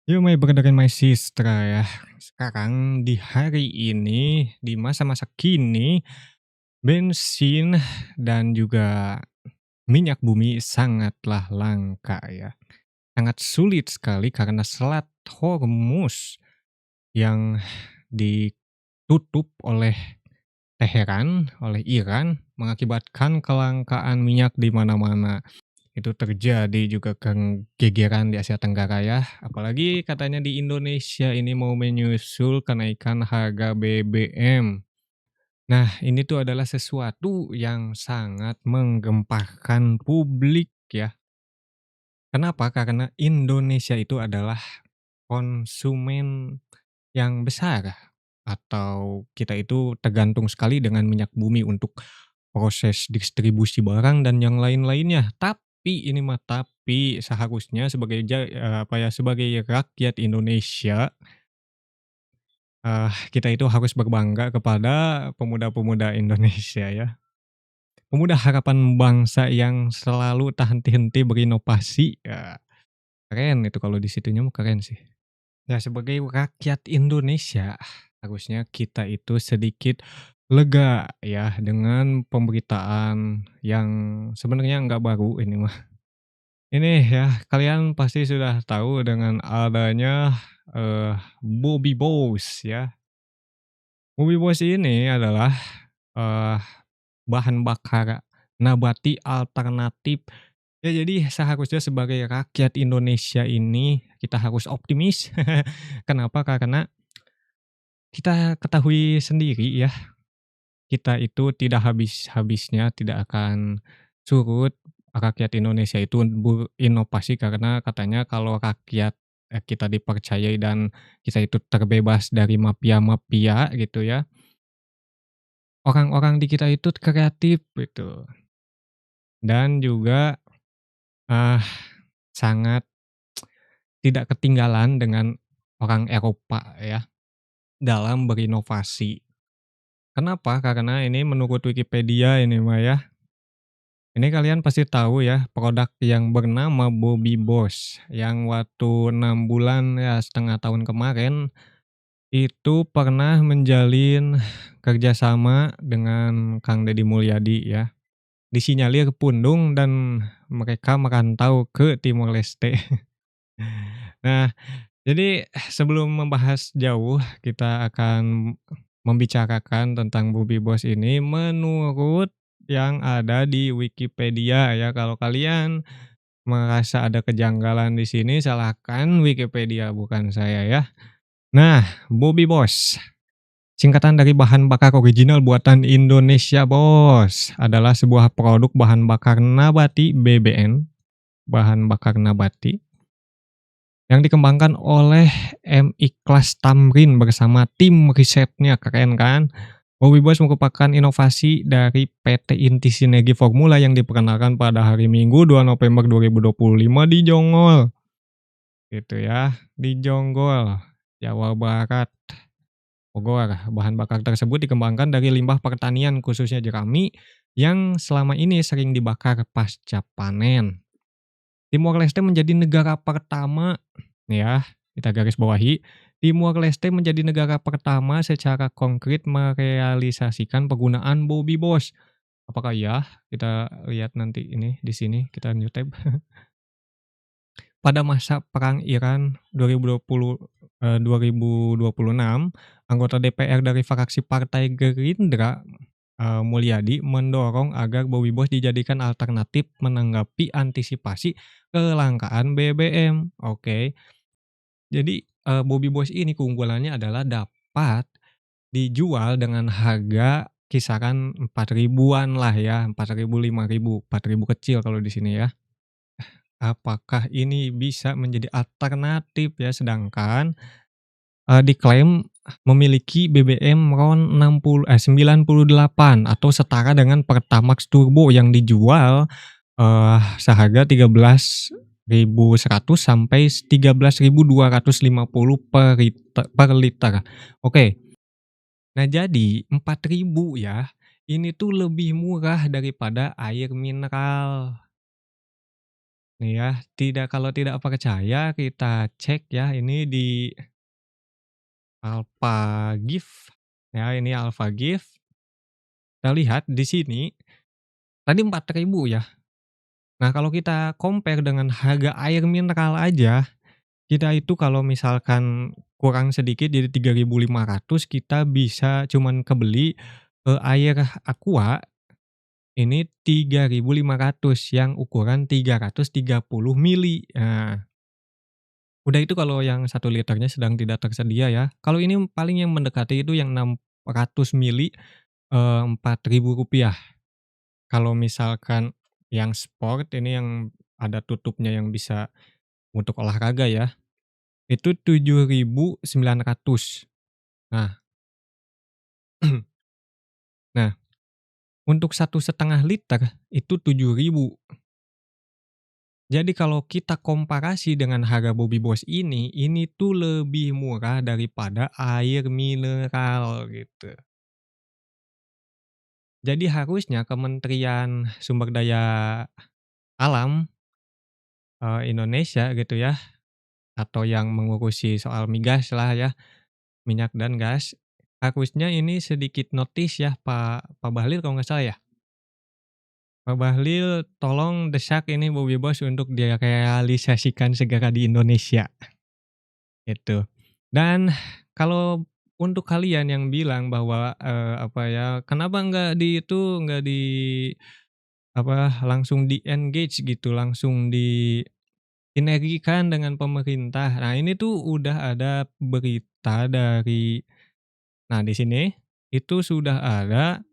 You my brother and my sister ya. Sekarang di hari ini, di masa-masa kini, bensin dan juga minyak bumi sangatlah langka ya. Sangat sulit sekali karena Selat Hormuz yang ditutup oleh Teheran, oleh Iran, mengakibatkan kelangkaan minyak di mana-mana. Itu terjadi juga gegeran di Asia Tenggara ya, apalagi katanya di Indonesia ini mau menyusul kenaikan harga BBM. Nah, ini tuh adalah sesuatu yang sangat menggemparkan publik ya. Kenapa? Karena Indonesia itu adalah konsumen yang besar, atau kita itu tergantung sekali dengan minyak bumi untuk proses distribusi barang dan yang lain-lainnya. Tapi ini mah tapi, seharusnya sebagai apa ya, sebagai rakyat Indonesia, kita itu harus berbangga kepada pemuda-pemuda Indonesia ya. Pemuda harapan bangsa yang selalu tak henti-henti berinovasi, ya keren itu kalau di situnya mah keren sih. Ya, sebagai rakyat Indonesia, harusnya kita itu sedikit lega ya dengan pemberitaan yang sebenarnya nggak baru ini mah. Ini ya, kalian pasti sudah tahu dengan adanya, Bobby Boss ya. Bobby Boss ini adalah, eee, bahan bakar nabati alternatif. Ya jadi seharusnya sebagai rakyat Indonesia ini kita harus optimis. Kenapa? Karena kita ketahui sendiri ya, kita itu tidak habis-habisnya tidak akan surut rakyat Indonesia itu berinovasi karena katanya kalau rakyat, kita dipercayai dan kita itu terbebas dari mafia-mafia gitu ya, orang-orang di kita itu kreatif gitu dan juga, ah, sangat tidak ketinggalan dengan orang Eropa ya dalam berinovasi. Kenapa? Karena ini menurut Wikipedia ini mah ya, ini kalian pasti tahu ya produk yang bernama Bobby Boss yang waktu 6 bulan ya setengah tahun kemarin, itu pernah menjalin kerjasama dengan Kang Deddy Mulyadi ya. Disinyalir pundung dan mereka merantau ke Timor Leste. Nah, jadi sebelum membahas jauh, kita akan membicarakan tentang Bobby Boss ini menurut yang ada di Wikipedia ya. Kalau kalian merasa ada kejanggalan di sini, salahkan Wikipedia bukan saya ya. Nah, Bobby Boss, singkatan dari bahan bakar original buatan Indonesia Bos, adalah sebuah produk bahan bakar nabati BBN, bahan bakar nabati yang dikembangkan oleh M. Ikhlas Tamrin bersama tim risetnya, keren kan? Bobby Boss merupakan inovasi dari PT Inti Sinergi Formula yang diperkenalkan pada hari Minggu 2 November 2025 di Jonggol, gitu ya, di Jonggol, Jawa Barat, Bogor. Bahan bakar tersebut dikembangkan dari limbah pertanian khususnya jerami yang selama ini sering dibakar pasca panen. Timor Leste menjadi negara pertama ya, kita garis bawahi, Timor Leste menjadi negara pertama secara konkret merealisasikan penggunaan Bobby Boss. Apakah iya? Kita lihat nanti ini di sini, kita new tab. Pada masa Perang Iran 2020, 2026, anggota DPR dari fraksi Partai Gerindra, Mulyadi mendorong agar Bobby Boss dijadikan alternatif menanggapi antisipasi kelangkaan BBM. Oke, jadi, Bobby Boss ini keunggulannya adalah dapat dijual dengan harga kisaran 4.000-an lah ya, 4.000, 5.000, 4.000 kecil kalau di sini ya. Apakah ini bisa menjadi alternatif ya, sedangkan, diklaim memiliki BBM RON 98 atau setara dengan Pertamax Turbo yang dijual, seharga 13.100 sampai 13.250 per liter. Oke, nah jadi 4.000 ya, ini tuh lebih murah daripada air mineral. Nih ya, kalau tidak percaya kita cek ya ini di Alphagift, ya ini Alphagift, kita lihat di sini tadi 4.000 ya. Nah kalau kita compare dengan harga air mineral aja, kita itu kalau misalkan kurang sedikit jadi 3.500 kita bisa cuman kebeli, air Aqua ini 3.500 yang ukuran 330 mili. Nah, udah itu kalau yang 1 liternya sedang tidak tersedia ya. Kalau ini paling yang mendekati itu yang 600 mili, Rp4.000. Kalau misalkan yang sport ini yang ada tutupnya yang bisa untuk olahraga ya, itu 7.900. Nah nah, untuk 1,5 liter itu 7.000. Jadi kalau kita komparasi dengan harga Bobby Boss ini tuh lebih murah daripada air mineral gitu. Jadi harusnya Kementerian Sumber Daya Alam, Indonesia gitu ya, atau yang mengurusi soal migas lah ya, minyak dan gas, harusnya ini sedikit notice ya Pak Bahlil kalau nggak salah ya? Pak Bahlil tolong desak ini Bobby Boss untuk direalisasikan segera di Indonesia. Itu. Dan kalau untuk kalian yang bilang bahwa, apa ya, kenapa nggak di apa, langsung di-engage gitu, langsung disinergikan dengan pemerintah. Nah, ini tuh udah ada berita dari nah di sini, itu sudah ada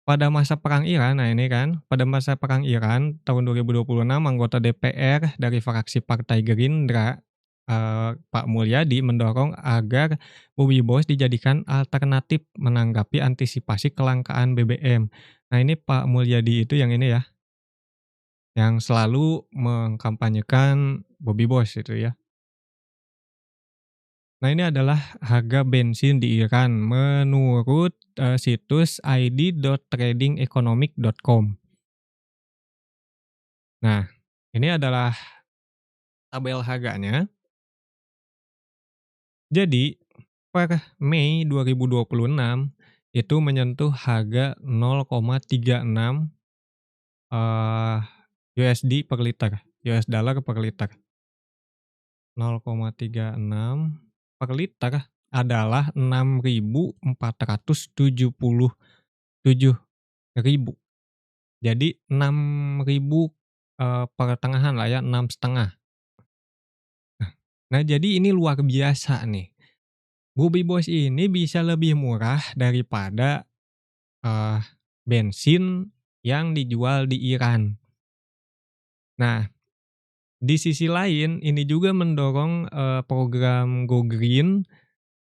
pada masa perang Iran, nah ini kan, pada masa perang Iran tahun 2026 anggota DPR dari fraksi Partai Gerindra, Pak Mulyadi mendorong agar Bobby Boss dijadikan alternatif menanggapi antisipasi kelangkaan BBM. Nah ini Pak Mulyadi itu yang ini ya, yang selalu mengkampanyekan Bobby Boss itu ya. Nah ini adalah harga bensin di Iran menurut, situs id.tradingeconomic.com. Nah, ini adalah tabel harganya. Jadi, per Mei 2026 itu menyentuh harga 0,36, USD per liter, US dollar per liter. 0,36 per liter adalah 6.477.000. Jadi 6.000, pertengahan lah ya, 6,5. Nah, jadi ini luar biasa nih. Bobby Boss ini bisa lebih murah daripada, eee, bensin yang dijual di Iran. Nah, di sisi lain ini juga mendorong, program Go Green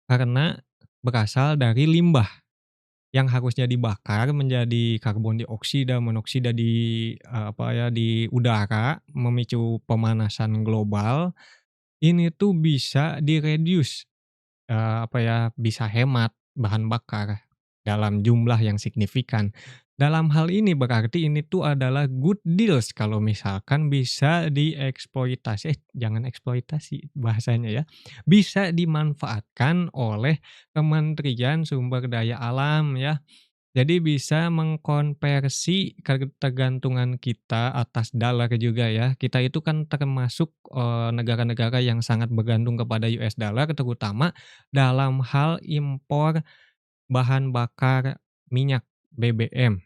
karena berasal dari limbah yang harusnya dibakar menjadi karbon dioksida, monoksida di, apa ya, di udara, memicu pemanasan global, ini tuh bisa di-reduce. Apa ya, bisa hemat bahan bakar dalam jumlah yang signifikan. Dalam hal ini berarti ini tuh adalah good deals kalau misalkan bisa dieksploitasi jangan eksploitasi bahasanya ya, bisa dimanfaatkan oleh Kementerian Sumber Daya Alam ya. Jadi bisa mengkonversi ketergantungan kita atas dolar juga ya. Kita itu kan termasuk, negara-negara yang sangat bergantung kepada US dollar terutama dalam hal impor bahan bakar minyak BBM.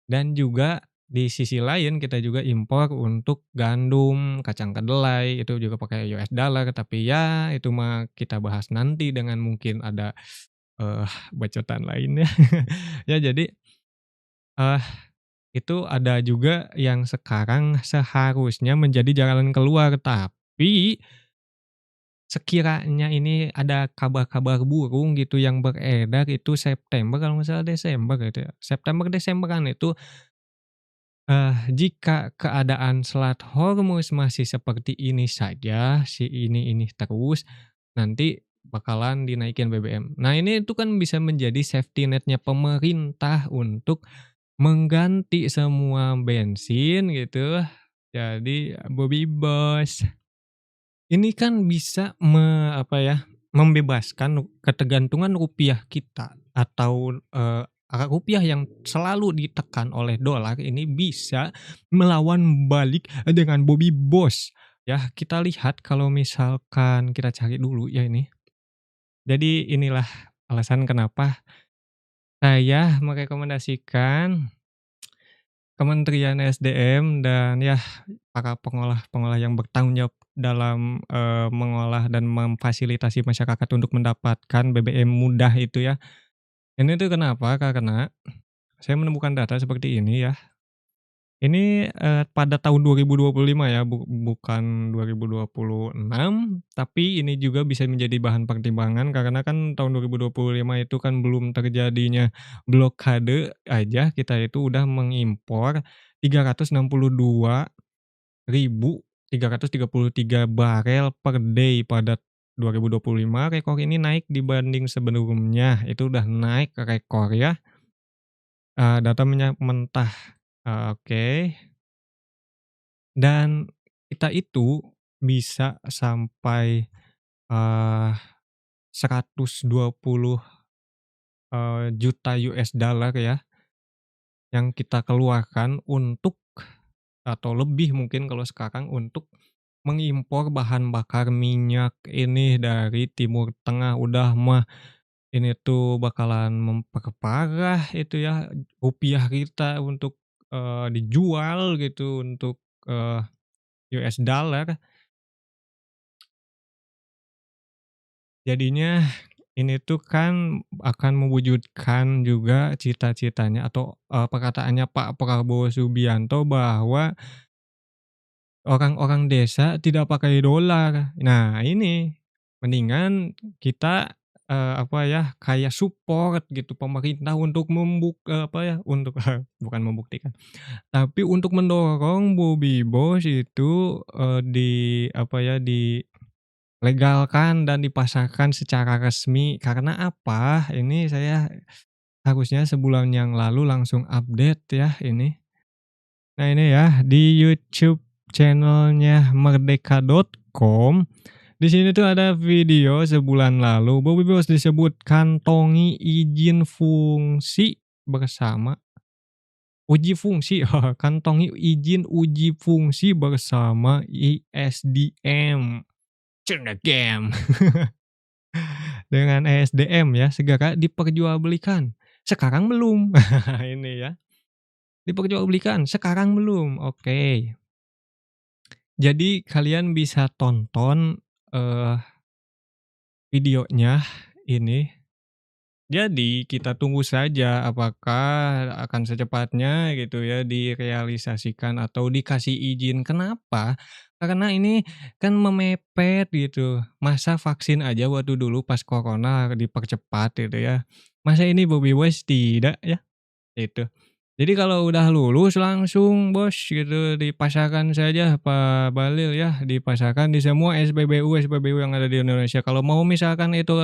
Dan juga di sisi lain kita juga impor untuk gandum, kacang kedelai itu juga pakai US dollar tapi ya itu mah kita bahas nanti dengan mungkin ada, bacotan lainnya. Ya jadi, eh itu ada juga yang sekarang seharusnya menjadi jalan keluar, tapi sekiranya ini ada kabar-kabar burung gitu yang beredar itu September kalau nggak salah Desember gitu ya, September Desemberan itu, jika keadaan Selat Hormuz masih seperti ini saja, si ini terus, nanti bakalan dinaikin BBM. Nah ini itu kan bisa menjadi safety net-nya pemerintah untuk mengganti semua bensin gitu Jadi Bobby Boss ini kan bisa apa ya, membebaskan ketergantungan rupiah kita atau, rupiah yang selalu ditekan oleh dolar ini bisa melawan balik dengan Bobby Boss. Ya, kita lihat kalau misalkan kita cari dulu ya ini. Jadi inilah alasan kenapa saya merekomendasikan Kementerian SDM dan ya para pengolah-pengolah yang bertanggung jawab dalam, mengolah dan memfasilitasi masyarakat untuk mendapatkan BBM mudah itu ya. Ini tuh kenapa, karena saya menemukan data seperti ini ya. Ini, pada tahun 2025 ya, bukan 2026, tapi ini juga bisa menjadi bahan pertimbangan karena kan tahun 2025 itu kan belum terjadinya blokade aja kita itu udah mengimpor 362.333 barel per day pada 2025, rekor ini naik dibanding sebelumnya, itu udah naik ke rekor ya, data minyak mentah, oke. Dan kita itu bisa sampai, eee, 120, juta US dollar ya, yang kita keluarkan untuk atau lebih mungkin kalau sekarang untuk mengimpor bahan bakar minyak ini dari Timur Tengah. Udah mah ini tuh bakalan memperparah itu ya rupiah kita untuk, dijual gitu untuk, US dollar. Jadinya ini tuh kan akan mewujudkan juga cita-citanya atau, perkataannya Pak Prabowo Subianto bahwa orang-orang desa tidak pakai dolar. Nah ini, mendingan kita, apa ya, kayak support gitu pemerintah untuk apa ya, untuk bukan membuktikan, tapi untuk mendorong Bobby Boss itu, apa ya, dilegalkan dan dipasarkan secara resmi. Karena apa, ini saya harusnya sebulan yang lalu langsung update ya ini. Nah ini ya, di YouTube channel-nya merdeka.com, di sini tuh ada video sebulan lalu, Bobby Boss disebut kantongi izin fungsi bersama uji fungsi, kantongi izin uji fungsi bersama ISDM. Cenegem. Dengan ESDM ya, segera diperjualbelikan. Sekarang belum. Ini ya, diperjualbelikan, sekarang belum. Oke. Jadi kalian bisa tonton, eee, videonya ini. Jadi kita tunggu saja apakah akan secepatnya gitu ya direalisasikan atau dikasih izin. Kenapa? Karena ini kan memepet gitu. Masa vaksin aja waktu dulu pas corona dipercepat gitu ya. Masa ini Bobby Wise tidak ya? Itu. Jadi kalau udah lulus langsung Bos gitu dipasarkan saja Pak Bahlil ya, dipasarkan di semua SPBU-SPBU yang ada di Indonesia. Kalau mau misalkan itu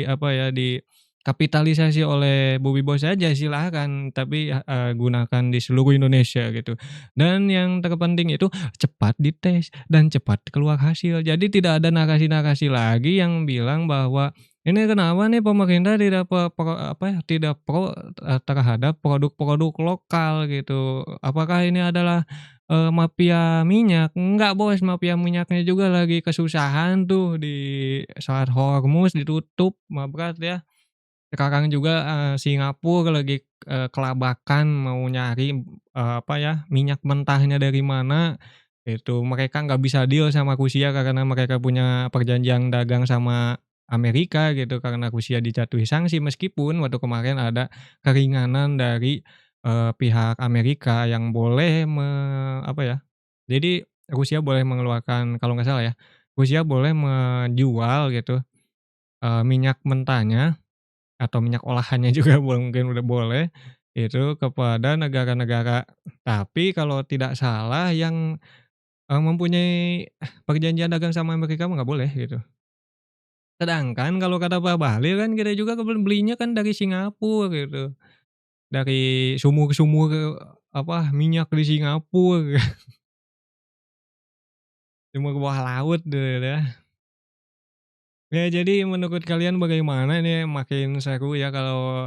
apa ya, dikapitalisasi oleh Bobby Boss saja silahkan, tapi, gunakan di seluruh Indonesia gitu. Dan yang terpenting itu cepat dites dan cepat keluar hasil. Jadi tidak ada narasi-narasi lagi yang bilang bahwa ini kenapa nih pemerintah tidak apa ya, tidak pro, terhadap produk-produk lokal gitu. Apakah ini adalah, mafia minyak? Enggak Bos, mafia minyaknya juga lagi kesusahan tuh di Selat Hormuz ditutup, berat ya. Sekarang juga, Singapura lagi, kelabakan mau nyari, apa ya, minyak mentahnya dari mana, itu. Mereka nggak bisa deal sama Rusia karena mereka punya perjanjian dagang sama Amerika gitu, karena Rusia dijatuhi sanksi meskipun waktu kemarin ada keringanan dari, pihak Amerika yang boleh apa ya, jadi Rusia boleh mengeluarkan kalau nggak salah ya, Rusia boleh menjual gitu, minyak mentahnya atau minyak olahannya juga mungkin udah boleh, itu kepada negara-negara, tapi kalau tidak salah yang, mempunyai perjanjian dagang sama Amerika mah nggak boleh gitu. Sedangkan kalau kata Pak Bahlil kan kita juga belinya kan dari Singapura gitu, dari sumur-sumur, apa, minyak di Singapura. cuma ke bawah laut gitu ya. Ya jadi menurut kalian bagaimana nih makin seru ya kalau,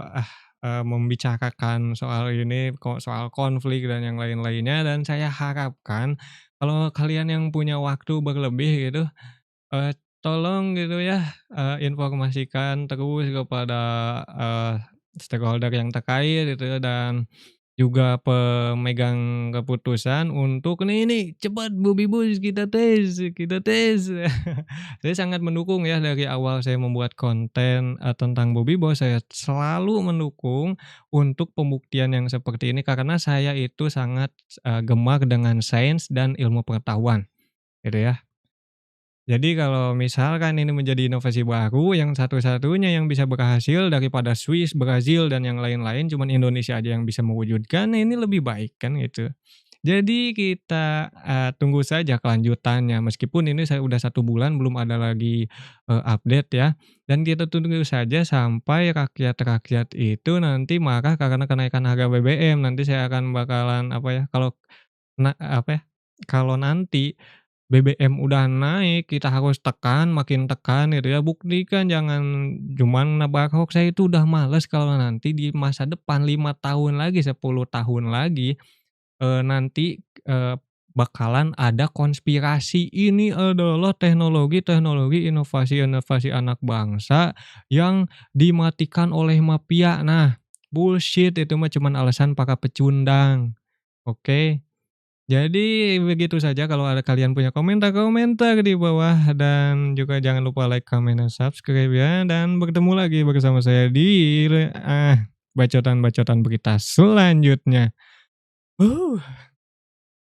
membicarakan soal ini, kok soal konflik dan yang lain-lainnya dan saya harapkan kalau kalian yang punya waktu berlebih gitu, tolong gitu ya, informasikan terus kepada, eee, stakeholder yang terkait gitu ya dan juga pemegang keputusan untuk, "Nih cepat Bobby Boys kita tes kita tes." Saya sangat mendukung ya dari awal saya membuat konten, tentang Bobby Boys, saya selalu mendukung untuk pembuktian yang seperti ini karena saya itu sangat, gemar dengan sains dan ilmu pengetahuan, gitu ya. Jadi kalau misalkan ini menjadi inovasi baru yang satu-satunya yang bisa berhasil daripada Swiss, Brazil, dan yang lain-lain, cuman Indonesia aja yang bisa mewujudkan, nah ini lebih baik kan gitu. Jadi kita, tunggu saja kelanjutannya meskipun ini saya udah 1 bulan belum ada lagi, update ya, dan kita tunggu saja sampai rakyat-rakyat itu nanti marah karena kenaikan harga BBM. Nanti saya akan bakalan apa ya, kalau apa ya, kalau nanti BBM udah naik, kita harus tekan, makin tekan gitu ya, buktikan jangan cuman nebar hoaks. Saya itu udah males kalau nanti di masa depan 5 tahun lagi, 10 tahun lagi, nanti, bakalan ada konspirasi, ini adalah teknologi-teknologi, inovasi-inovasi anak bangsa yang dimatikan oleh mafia. Nah, bullshit itu mah cuman alasan para pecundang, oke? Jadi begitu saja kalau ada kalian punya komentar-komentar di bawah dan juga jangan lupa like, comment, dan subscribe ya dan bertemu lagi bersama saya di bacotan-bacotan berita selanjutnya.